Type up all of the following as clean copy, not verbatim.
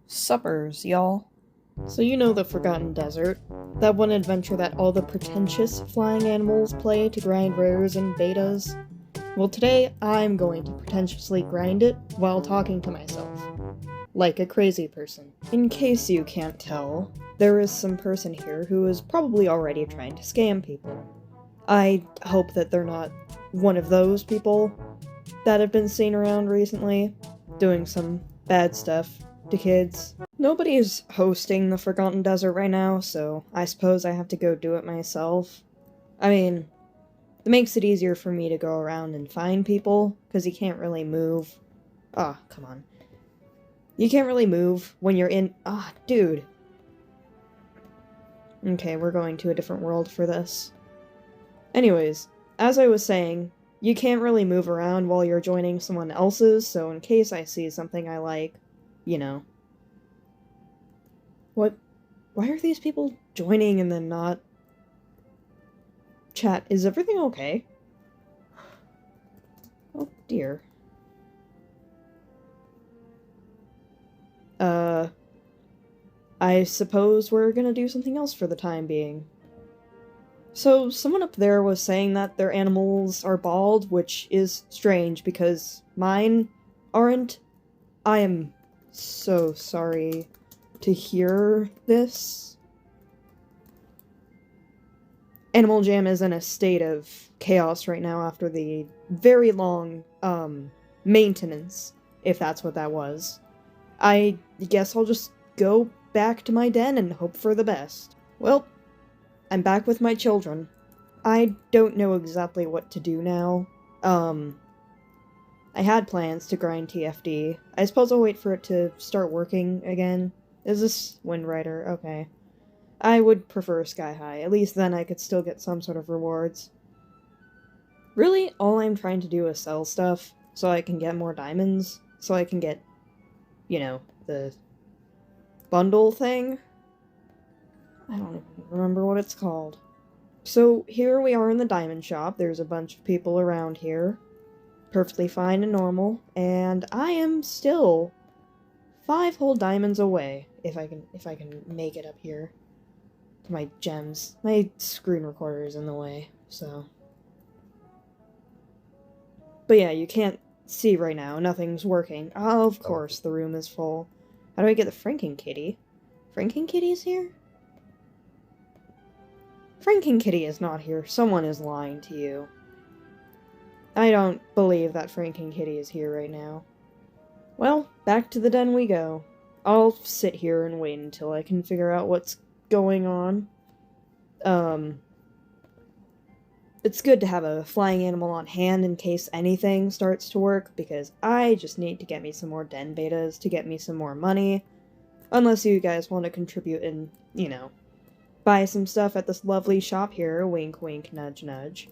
Suppers, y'all. So you know the Forgotten Desert, that one adventure that all the pretentious flying animals play to grind rares and betas? Well, today I'm going to pretentiously grind it while talking to myself. Like a crazy person. In case you can't tell, there is some person here who is probably already trying to scam people. I hope that they're not one of those people that have been seen around recently, doing some bad stuff to kids. Nobody is hosting the Forgotten Desert right now, so I suppose I have to go do it myself. I mean, it makes it easier for me to go around and find people, because you can't really move. Ah, come on. You can't really move when you're in— dude. Okay, we're going to a different world for this. Anyways, as I was saying, you can't really move around while you're joining someone else's, so in case I see something I like, you know. What? Why are these people joining and then not? Chat, is everything okay? Oh dear. I suppose we're gonna do something else for the time being. So, someone up there was saying that their animals are bald, which is strange because mine aren't. I am so sorry to hear this. Animal Jam is in a state of chaos right now after the very long, maintenance, if that's what that was. I guess I'll just go back to my den and hope for the best. Well, I'm back with my children. I don't know exactly what to do now. I had plans to grind TFD. I suppose I'll wait for it to start working again. Is this Windrider? Okay. I would prefer Sky High. At least then I could still get some sort of rewards. Really, all I'm trying to do is sell stuff so I can get more diamonds. So I can get, you know, the bundle thing. I don't even remember what it's called. So here we are in the diamond shop. There's a bunch of people around here. Perfectly fine and normal. And I am still 5 whole diamonds away. If I can make it up here. To my gems. My screen recorder is in the way, so. But yeah, you can't see right now. Nothing's working. Oh, of course, the room is full. How do I get the Franken Kitty? Franken Kitty's here? Franken Kitty is not here. Someone is lying to you. I don't believe that Franken Kitty is here right now. Well, back to the den we go. I'll sit here and wait until I can figure out what's going on. It's good to have a flying animal on hand in case anything starts to work, because I just need to get me some more den betas to get me some more money. Unless you guys want to contribute and, you know, buy some stuff at this lovely shop here. Wink, wink, nudge, nudge.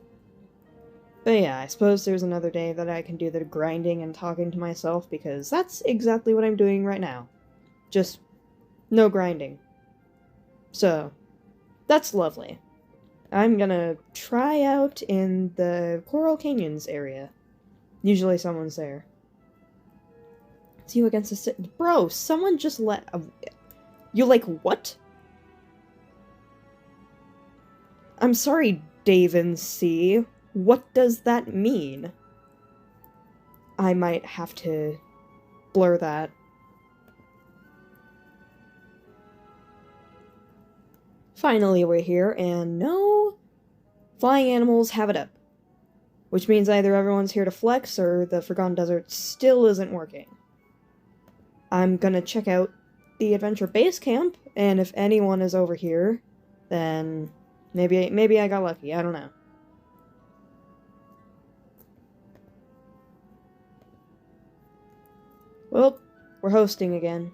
But yeah, I suppose there's another day that I can do the grinding and talking to myself, because that's exactly what I'm doing right now. Just no grinding. So, that's lovely. I'm gonna try out in the Coral Canyons area. Usually someone's there. It's you against the sit— Bro, someone just let— You like, what? I'm sorry, Dave and C. What does that mean? I might have to blur that. Finally, we're here, and no flying animals have it up. Which means either everyone's here to flex, or the Forgotten Desert still isn't working. I'm gonna check out the Adventure Base Camp, and if anyone is over here, then maybe I got lucky, I don't know. Well, we're hosting again.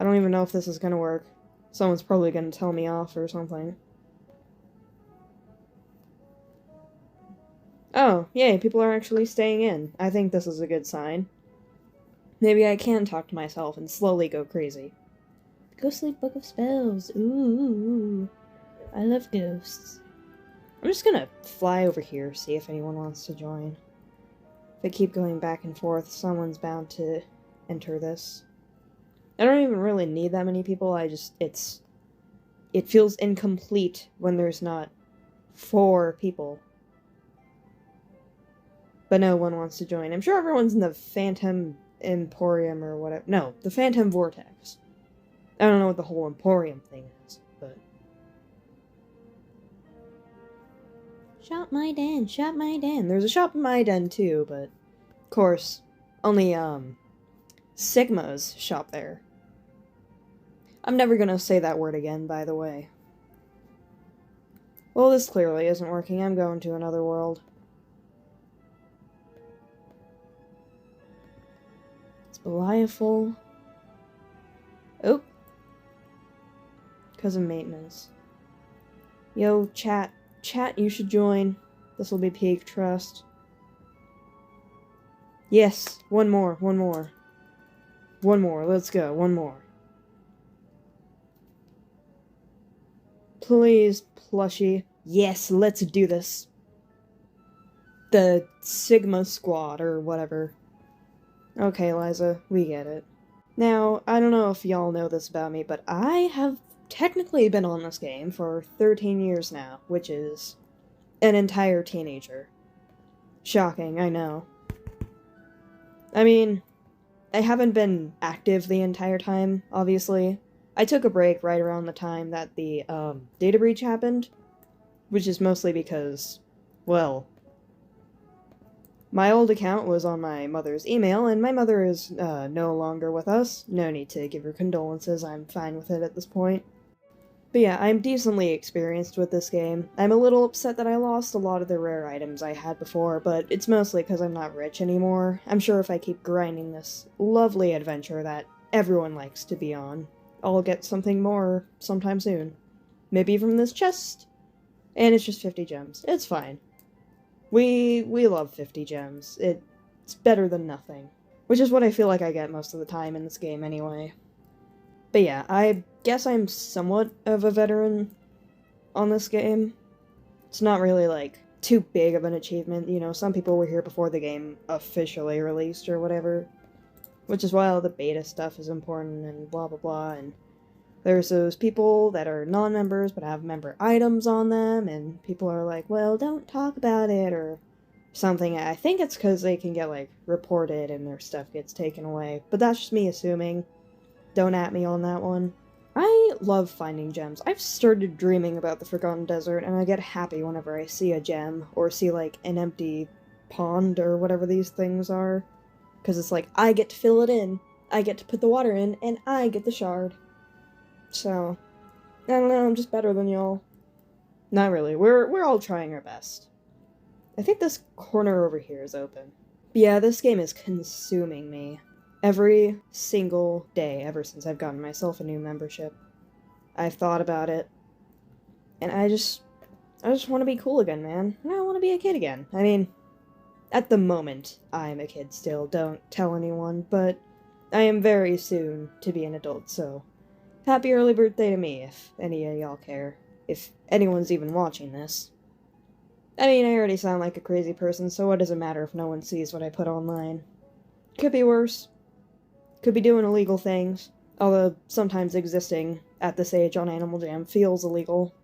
I don't even know if this is gonna work. Someone's probably gonna tell me off or something. Oh, yay, people are actually staying in. I think this is a good sign. Maybe I can talk to myself and slowly go crazy. Ghostly Book of Spells. Ooh. I love ghosts. I'm just gonna fly over here, see if anyone wants to join. If I keep going back and forth, someone's bound to enter this. I don't even really need that many people, it feels incomplete when there's not 4 people. But no one wants to join. I'm sure everyone's in the Phantom Emporium or whatever. No, the Phantom Vortex. I don't know what the whole Emporium thing is, but... Shop my den, shop my den. There's a shop in my den too, but... Of course, only, Sigma's shop there. I'm never gonna say that word again, by the way. Well, this clearly isn't working. I'm going to another world. It's Belial. Oh. Because of maintenance. Yo, chat. Chat, you should join. This will be peak trust. Yes, one more. One more, let's go, one more. Please, plushie. Yes, let's do this. The Sigma Squad, or whatever. Okay, Liza, we get it. Now, I don't know if y'all know this about me, but I have technically been on this game for 13 years now, which is an entire teenager. Shocking, I know. I mean, I haven't been active the entire time, obviously. I took a break right around the time that the, data breach happened, which is mostly because, well, my old account was on my mother's email, and my mother is, no longer with us. No need to give her condolences, I'm fine with it at this point. But yeah, I'm decently experienced with this game. I'm a little upset that I lost a lot of the rare items I had before, but it's mostly because I'm not rich anymore. I'm sure if I keep grinding this lovely adventure that everyone likes to be on, I'll get something more sometime soon. Maybe from this chest. And it's just 50 gems. It's fine. We love 50 gems. It's better than nothing. Which is what I feel like I get most of the time in this game anyway. But yeah, I guess I'm somewhat of a veteran on this game. It's not really, like, too big of an achievement. You know, some people were here before the game officially released or whatever. Which is why all the beta stuff is important and blah blah blah, and there's those people that are non-members but have member items on them, and people are like, well, don't talk about it, or something. I think it's because they can get, like, reported and their stuff gets taken away, but that's just me assuming. Don't at me on that one. I love finding gems. I've started dreaming about the Forgotten Desert, and I get happy whenever I see a gem, or see, like, an empty pond, or whatever these things are. Because it's like, I get to fill it in, I get to put the water in, and I get the shard. So, I don't know, I'm just better than y'all. Not really, we're all trying our best. I think this corner over here is open. But yeah, this game is consuming me. Every single day ever since I've gotten myself a new membership. I've thought about it. And I just want to be cool again, man. I want to be a kid again. I mean, at the moment, I'm a kid still, don't tell anyone, but I am very soon to be an adult, so happy early birthday to me, if any of y'all care. If anyone's even watching this. I mean, I already sound like a crazy person, so what does it matter if no one sees what I put online? Could be worse. Could be doing illegal things, although sometimes existing at this age on Animal Jam feels illegal.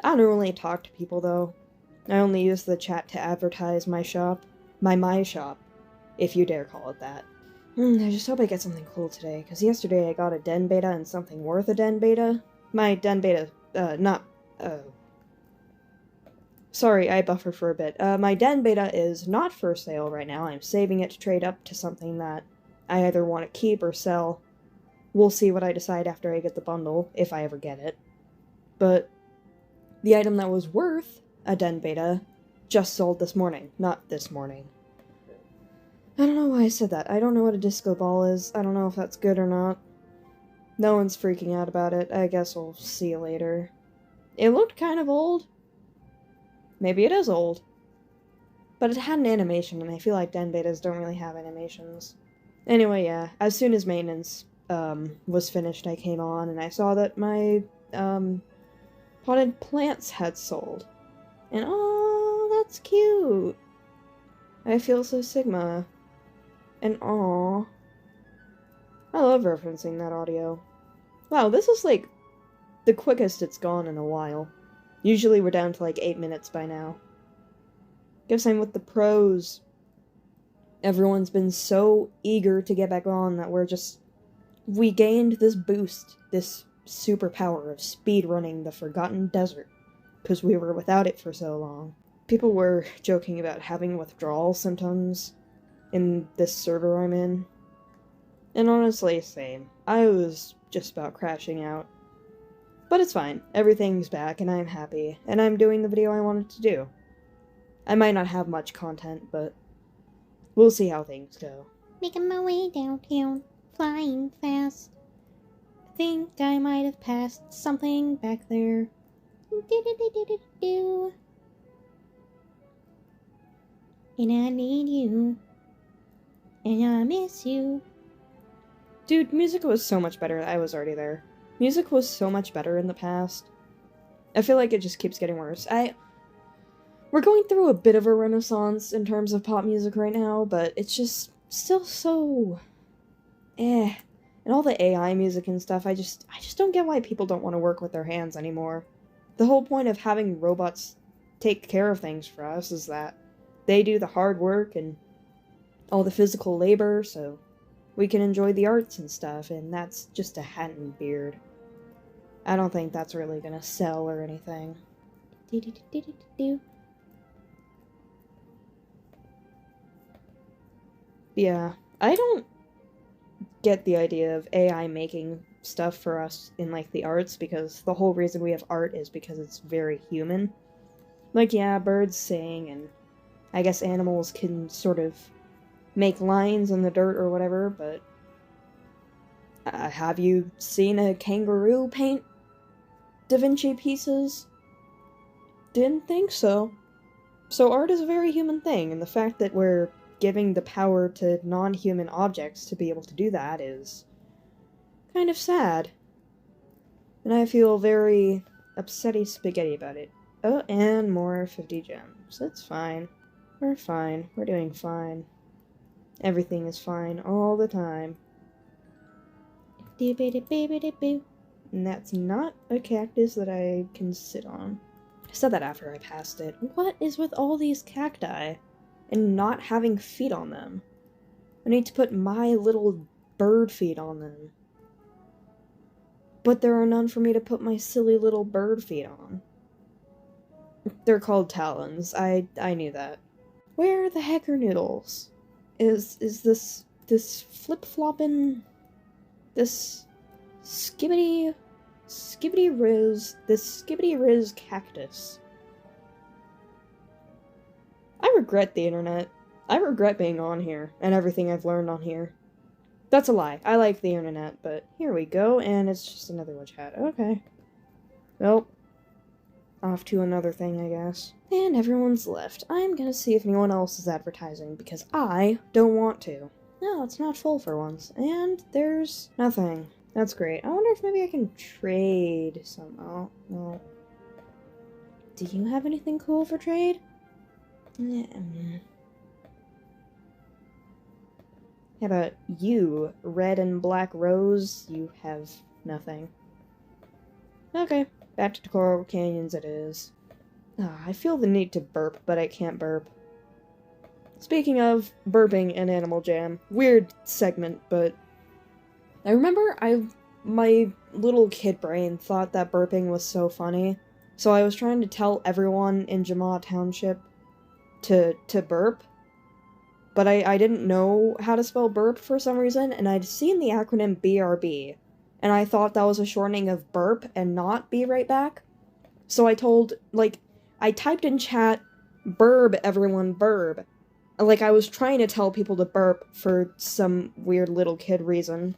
I don't really talk to people, though. I only use the chat to advertise my shop. My shop, if you dare call it that. I just hope I get something cool today, because yesterday I got a den beta and something worth a den beta. My den beta, Sorry, I buffered for a bit. My den beta is not for sale right now. I'm saving it to trade up to something that I either want to keep or sell. We'll see what I decide after I get the bundle, if I ever get it. But the item that was worth a den beta just sold this morning. Not this morning. I don't know why I said that. I don't know what a disco ball is. I don't know if that's good or not. No one's freaking out about it. I guess we'll see later. It looked kind of old. Maybe it is old. But it had an animation, and I feel like den betas don't really have animations. Anyway, yeah, as soon as maintenance was finished, I came on, and I saw that my potted plants had sold. And oh, that's cute. I feel so Sigma. And aw. I love referencing that audio. Wow, this is like the quickest it's gone in a while. Usually we're down to like 8 minutes by now. Guess I'm with the pros. Everyone's been so eager to get back on that we gained this boost, this superpower of speedrunning the Forgotten Desert, because we were without it for so long. People were joking about having withdrawal symptoms in this server I'm in. And honestly, same. I was just about crashing out. But it's fine. Everything's back and I'm happy, and I'm doing the video I wanted to do. I might not have much content, but we'll see how things go. Making my way downtown, flying fast. I think I might have passed something back there. Do. And I need you. And I miss you. Dude, music was so much better. I was already there. Music was so much better in the past. I feel like it just keeps getting worse. We're going through a bit of a renaissance in terms of pop music right now, but it's just still so and all the AI music and stuff, I just don't get why people don't want to work with their hands anymore. The whole point of having robots take care of things for us is that they do the hard work and all the physical labor, so we can enjoy the arts and stuff, and that's just a hat and beard. I don't think that's really gonna sell or anything. Yeah, I don't get the idea of AI making stuff for us in, like, the arts, because the whole reason we have art is because it's very human. Like, yeah, birds sing, and I guess animals can sort of make lines in the dirt or whatever, but have you seen a kangaroo paint Da Vinci pieces? Didn't think so. So art is a very human thing, and the fact that we're giving the power to non-human objects to be able to do that is kind of sad. And I feel very upsetty spaghetti about it. Oh, and more 50 gems. That's fine. We're fine. We're doing fine. Everything is fine all the time. And that's not a cactus that I can sit on. I said that after I passed it. What is with all these cacti and not having feet on them? I need to put my little bird feet on them. But there are none for me to put my silly little bird feet on. They're called talons. I knew that. Where the heck are noodles? Is this flip-floppin', this skibbity riz cactus? I regret the internet. I regret being on here and everything I've learned on here. That's a lie. I like the internet, but here we go, and it's just another witch hat. Okay. Well, off to another thing, I guess. And everyone's left. I'm gonna see if anyone else is advertising, because I don't want to. No, it's not full for once. And there's nothing. That's great. I wonder if maybe I can trade some. Oh, no. Do you have anything cool for trade? How about you, red and black rose? You have nothing. Okay, back to Coral Canyons it is. I feel the need to burp, but I can't burp. Speaking of burping and Animal Jam, weird segment, but I remember my little kid brain thought that burping was so funny, so I was trying to tell everyone in Jamaat Township to burp, but I didn't know how to spell burp for some reason, and I'd seen the acronym BRB, and I thought that was a shortening of burp and not be right back. So I typed in chat, burb everyone, burb. Like, I was trying to tell people to burp for some weird little kid reason,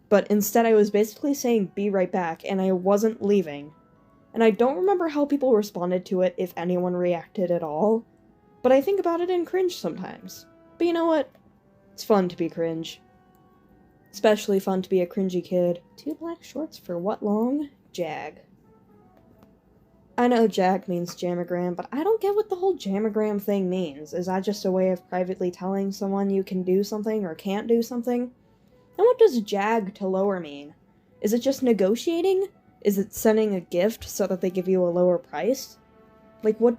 but instead I was basically saying be right back, and I wasn't leaving. And I don't remember how people responded to it, if anyone reacted at all, but I think about it and cringe sometimes. But you know what? It's fun to be cringe. Especially fun to be a cringy kid. 2 black shorts for what long? Jag. I know Jag means jamagram, but I don't get what the whole jamagram thing means. Is that just a way of privately telling someone you can do something or can't do something? And what does jag to lower mean? Is it just negotiating? Is it sending a gift so that they give you a lower price? Like, what?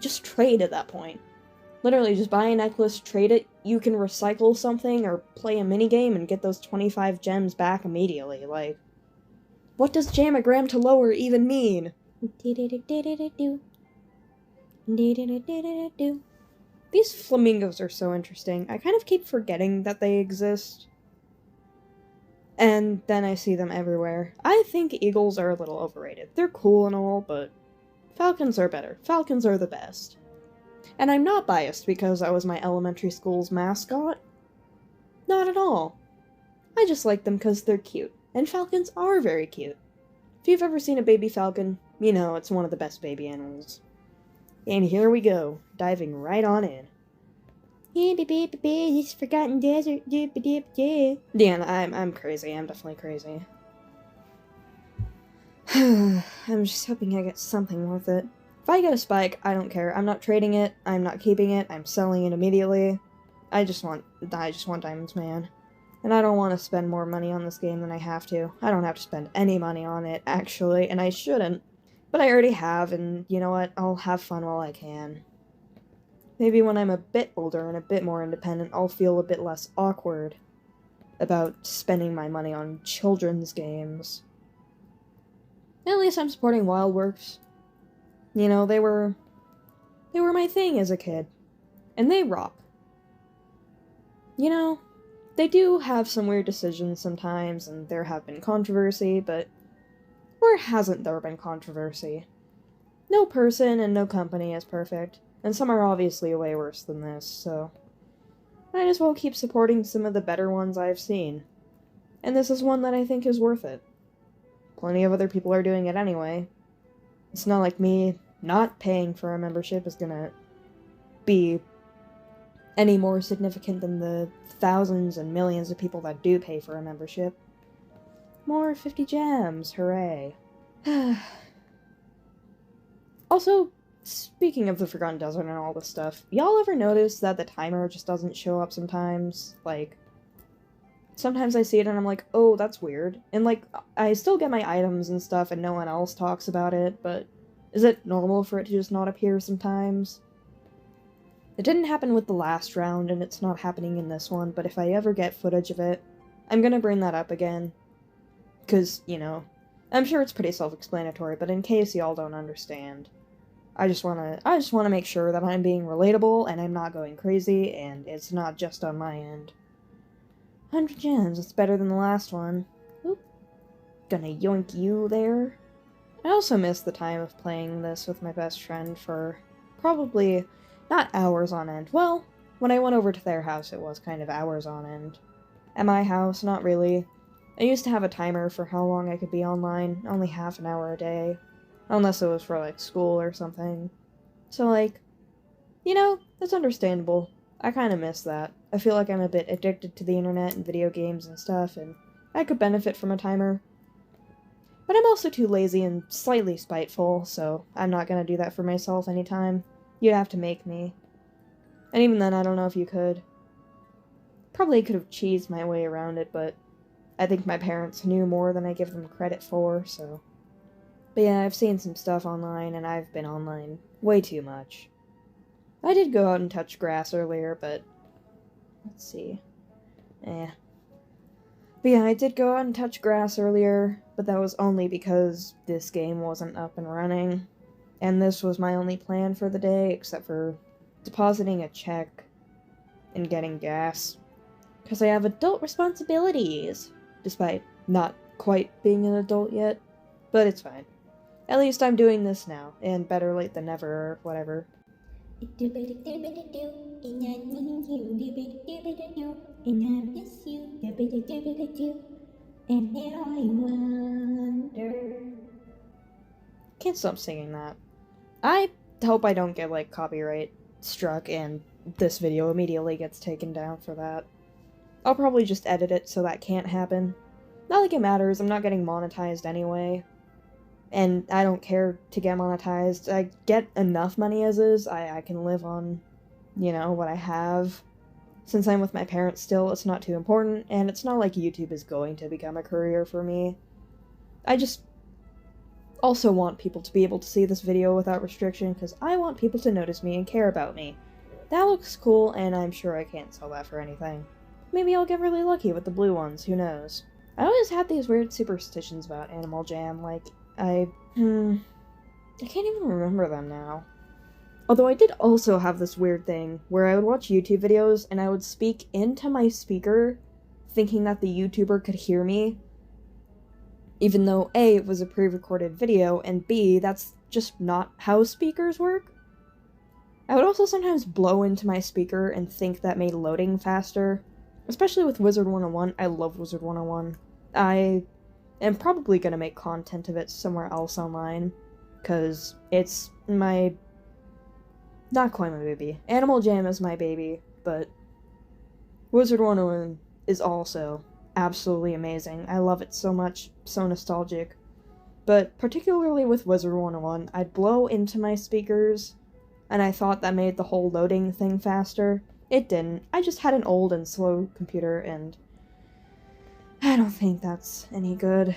Just trade at that point. Literally, just buy a necklace, trade it, you can recycle something or play a minigame and get those 25 gems back immediately. Like, what does jamagram to lower even mean? These flamingos are so interesting. I kind of keep forgetting that they exist. And then I see them everywhere. I think eagles are a little overrated. They're cool and all, but falcons are better. Falcons are the best. And I'm not biased because I was my elementary school's mascot. Not at all. I just like them because they're cute. And falcons are very cute. If you've ever seen a baby falcon, you know it's one of the best baby animals. And here we go, diving right on in. This forgotten desert. Yeah, I'm crazy. I'm definitely crazy. I'm just hoping I get something worth it. If I get a spike, I don't care. I'm not trading it. I'm not keeping it. I'm selling it immediately. I just want diamonds, man. And I don't want to spend more money on this game than I have to. I don't have to spend any money on it, actually, and I shouldn't. But I already have, and you know what? I'll have fun while I can. Maybe when I'm a bit older and a bit more independent, I'll feel a bit less awkward about spending my money on children's games. At least I'm supporting Wildworks. You know, they were my thing as a kid. And they rock. You know, they do have some weird decisions sometimes, and there have been controversy, but where hasn't there been controversy? No person and no company is perfect, and some are obviously way worse than this, so might as well keep supporting some of the better ones I've seen. And this is one that I think is worth it. Plenty of other people are doing it anyway. It's not like me not paying for a membership is gonna be any more significant than the thousands and millions of people that do pay for a membership. More 50 gems, hooray. Also, speaking of the Forgotten Desert and all this stuff, y'all ever notice that the timer just doesn't show up sometimes? Like, sometimes I see it and I'm like, oh, that's weird. And like, I still get my items and stuff and no one else talks about it, but is it normal for it to just not appear sometimes? It didn't happen with the last round, and it's not happening in this one, but if I ever get footage of it, I'm gonna bring that up again. 'Cause, you know, I'm sure it's pretty self-explanatory, but in case y'all don't understand, I just wanna make sure that I'm being relatable, and I'm not going crazy, and it's not just on my end. 100 gems, it's better than the last one. Oop. Gonna yoink you there. I also miss the time of playing this with my best friend for probably not hours on end. Well, when I went over to their house, it was kind of hours on end. At my house, not really. I used to have a timer for how long I could be online, only half an hour a day. Unless it was for, like, school or something. So, like, you know, that's understandable. I kinda miss that. I feel like I'm a bit addicted to the internet and video games and stuff, and I could benefit from a timer. But I'm also too lazy and slightly spiteful, so I'm not gonna do that for myself anytime. You'd have to make me. And even then, I don't know if you could. Probably could have cheesed my way around it, but I think my parents knew more than I give them credit for, so. But yeah, I've seen some stuff online, and I've been online way too much. I did go out and touch grass earlier, but let's see. But yeah, I did go out and touch grass earlier, but that was only because this game wasn't up and running. And this was my only plan for the day, except for depositing a check and getting gas. Because I have adult responsibilities, despite not quite being an adult yet. But it's fine. At least I'm doing this now, and better late than never, or whatever. And now I wonder. Can't stop singing that. I hope I don't get, like, copyright struck and this video immediately gets taken down for that. I'll probably just edit it so that can't happen. Not like it matters, I'm not getting monetized anyway. and I don't care to get monetized. I get enough money as is. I can live on, what I have. Since I'm with my parents still, it's not too important, and it's not like YouTube is going to become a career for me. I just also want people to be able to see this video without restriction, because I want people to notice me and care about me. That looks cool, and I'm sure I can't sell that for anything. Maybe I'll get really lucky with the blue ones, who knows. I always had these weird superstitions about Animal Jam, like, I can't even remember them now. Although I did also have this weird thing where I would watch YouTube videos and I would speak into my speaker thinking that the YouTuber could hear me, even though A, it was a pre-recorded video, and B, that's just not how speakers work. I would also sometimes blow into my speaker and think that made loading faster, especially with Wizard 101. I love Wizard 101. I am probably gonna make content of it somewhere else online, because it's not quite my baby. Animal Jam is my baby, but Wizard 101 is also absolutely amazing. I love it so much, so nostalgic. But particularly with Wizard 101, I'd blow into my speakers, and I thought that made the whole loading thing faster. It didn't. I just had an old and slow computer, and I don't think that's any good.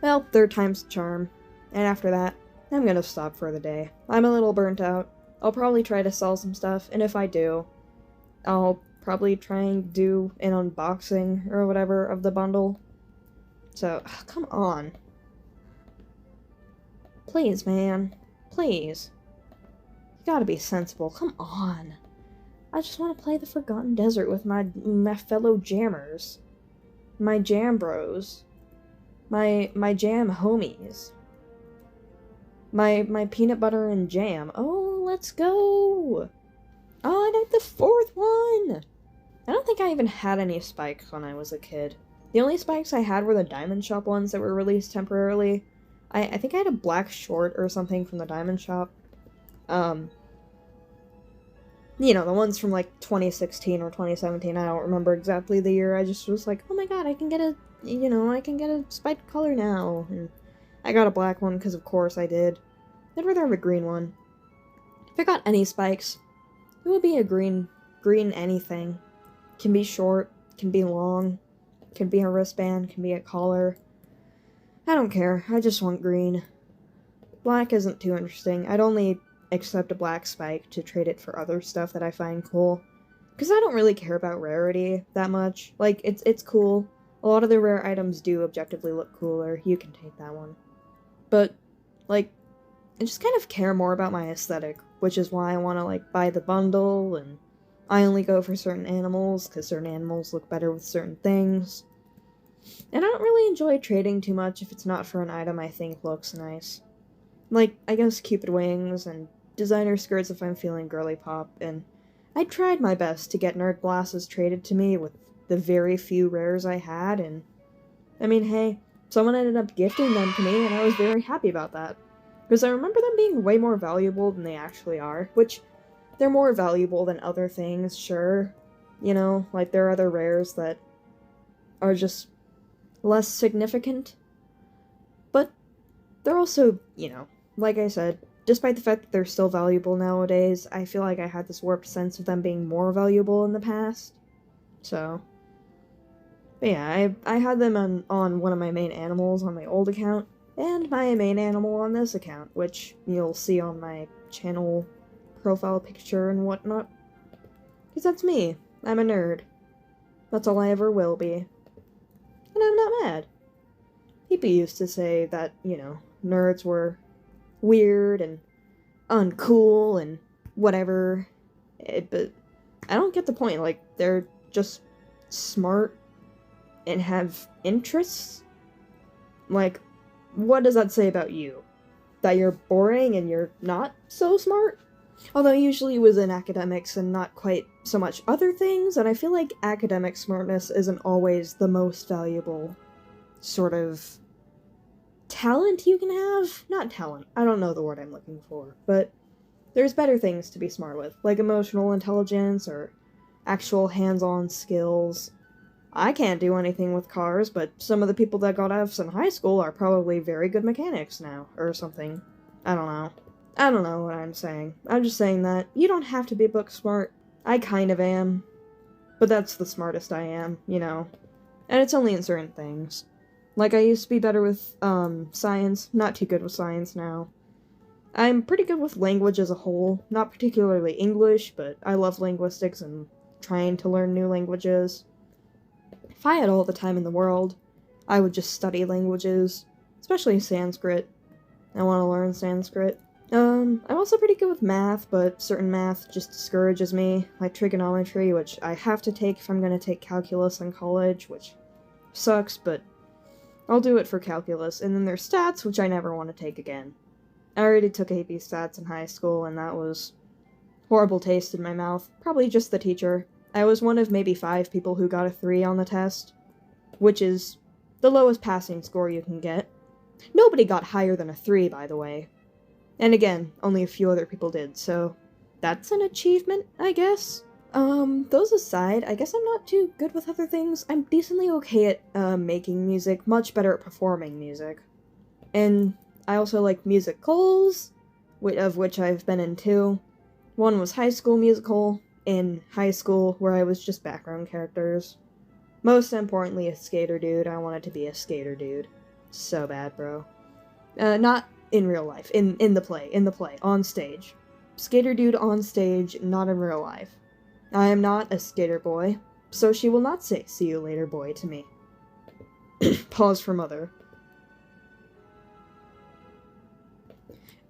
Well, third time's the charm. And after that, I'm gonna stop for the day. I'm a little burnt out. I'll probably try to sell some stuff, and if I do, I'll probably try and do an unboxing or whatever of the bundle. So, come on. Please, man. Please. You gotta be sensible. Come on. I just want to play the Forgotten Desert with my fellow jammers. My jam bros. My jam homies. My peanut butter and jam. Oh, let's go! Oh, I got the fourth one! I don't think I even had any spikes when I was a kid. The only spikes I had were the Diamond Shop ones that were released temporarily. I think I had a black short or something from the Diamond Shop. The ones from like 2016 or 2017, I don't remember exactly the year. I just was like, oh my god, I can get a spiked color now. And I got a black one because of course I did. I'd rather have a green one. If I got any spikes, it would be a green anything. Can be short, can be long, can be a wristband, can be a collar. I don't care, I just want green. Black isn't too interesting. I'd only accept a black spike to trade it for other stuff that I find cool. Because I don't really care about rarity that much. Like, it's cool. A lot of the rare items do objectively look cooler. You can take that one. But, like, I just kind of care more about my aesthetic, which is why I want to, like, buy the bundle, and I only go for certain animals, because certain animals look better with certain things. And I don't really enjoy trading too much if it's not for an item I think looks nice. Like, I guess Cupid wings and designer skirts if I'm feeling girly pop, and I tried my best to get nerd glasses traded to me with the very few rares I had, and I mean, hey, someone ended up gifting them to me, and I was very happy about that. Because I remember them being way more valuable than they actually are, which, they're more valuable than other things, sure. Like there are other rares that are just less significant. But they're also, like I said, despite the fact that they're still valuable nowadays, I feel like I had this warped sense of them being more valuable in the past. So, but yeah, I had them on one of my main animals on my old account, and my main animal on this account, which you'll see on my channel profile picture and whatnot. Because that's me. I'm a nerd. That's all I ever will be. And I'm not mad. People used to say that, nerds were weird and uncool and whatever. But I don't get the point. Like, they're just smart and have interests. Like, what does that say about you? That you're boring and you're not so smart? Although usually it was in academics and not quite so much other things, and I feel like academic smartness isn't always the most valuable sort of talent you can have? Not talent, I don't know the word I'm looking for, but there's better things to be smart with, like emotional intelligence or actual hands-on skills. I can't do anything with cars, but some of the people that got Fs in high school are probably very good mechanics now, or something. I don't know. I don't know what I'm saying. I'm just saying that you don't have to be book smart. I kind of am. But that's the smartest I am, you know. And it's only in certain things. Like, I used to be better with, science. Not too good with science now. I'm pretty good with language as a whole. Not particularly English, but I love linguistics and trying to learn new languages. If I had all the time in the world, I would just study languages. Especially Sanskrit. I want to learn Sanskrit. I'm also pretty good with math, but certain math just discourages me, like trigonometry, which I have to take if I'm gonna take calculus in college, which sucks, but I'll do it for calculus. And then there's stats, which I never want to take again. I already took AP stats in high school, and that was horrible taste in my mouth. Probably just the teacher. I was one of maybe 5 people who got a 3 on the test, which is the lowest passing score you can get. Nobody got higher than a 3, by the way. And again, only a few other people did, so that's an achievement, I guess. Those aside, I guess I'm not too good with other things. I'm decently okay at, making music, much better at performing music. And I also like musicals, of which I've been in 2. One was High School Musical, in high school, where I was just background characters. Most importantly, a skater dude. I wanted to be a skater dude. So bad, bro. Not in real life. In the play. On stage. Skater dude on stage, not in real life. I am not a skater boy, so she will not say, "See you later, boy," to me. Pause for mother.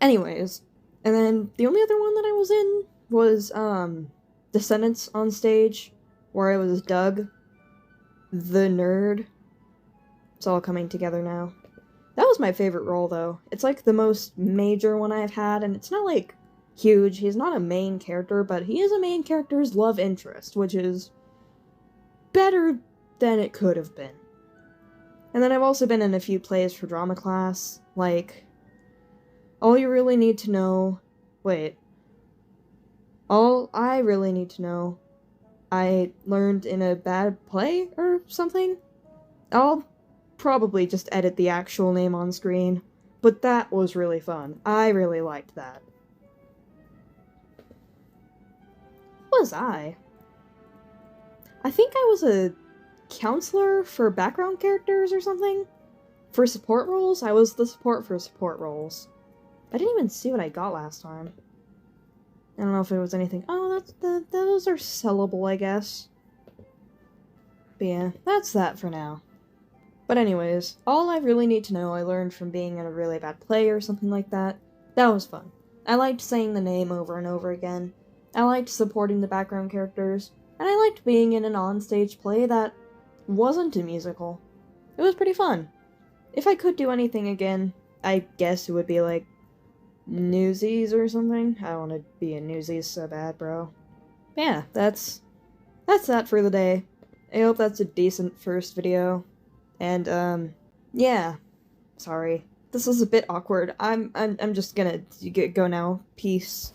Anyways, and then the only other one that I was in was, Descendants on stage, where I was Doug, the nerd. It's all coming together now. That was my favorite role, though. It's like the most major one I've had, and it's not like huge. He's not a main character, but he is a main character's love interest, which is better than it could have been. And then I've also been in a few plays for drama class, like All You Really Need to Know. Wait. All I Really Need to Know. I learned in a bad play or something? I'll probably just edit the actual name on screen, but that was really fun. I really liked that. What was I? I think I was a counselor for background characters or something? For support roles? I was the support for support roles. I didn't even see what I got last time. I don't know if it was anything. Oh, those are sellable, I guess. But yeah, that's that for now. But anyways, All I Really Need to Know I learned from being in a really bad play or something like that. That was fun. I liked saying the name over and over again. I liked supporting the background characters. And I liked being in an onstage play that wasn't a musical. It was pretty fun. If I could do anything again, I guess it would be like Newsies or something. I want to be in Newsies so bad, bro. Yeah, that's that for the day. I hope that's a decent first video. And, yeah. Sorry. This was a bit awkward. I'm just gonna go now. Peace.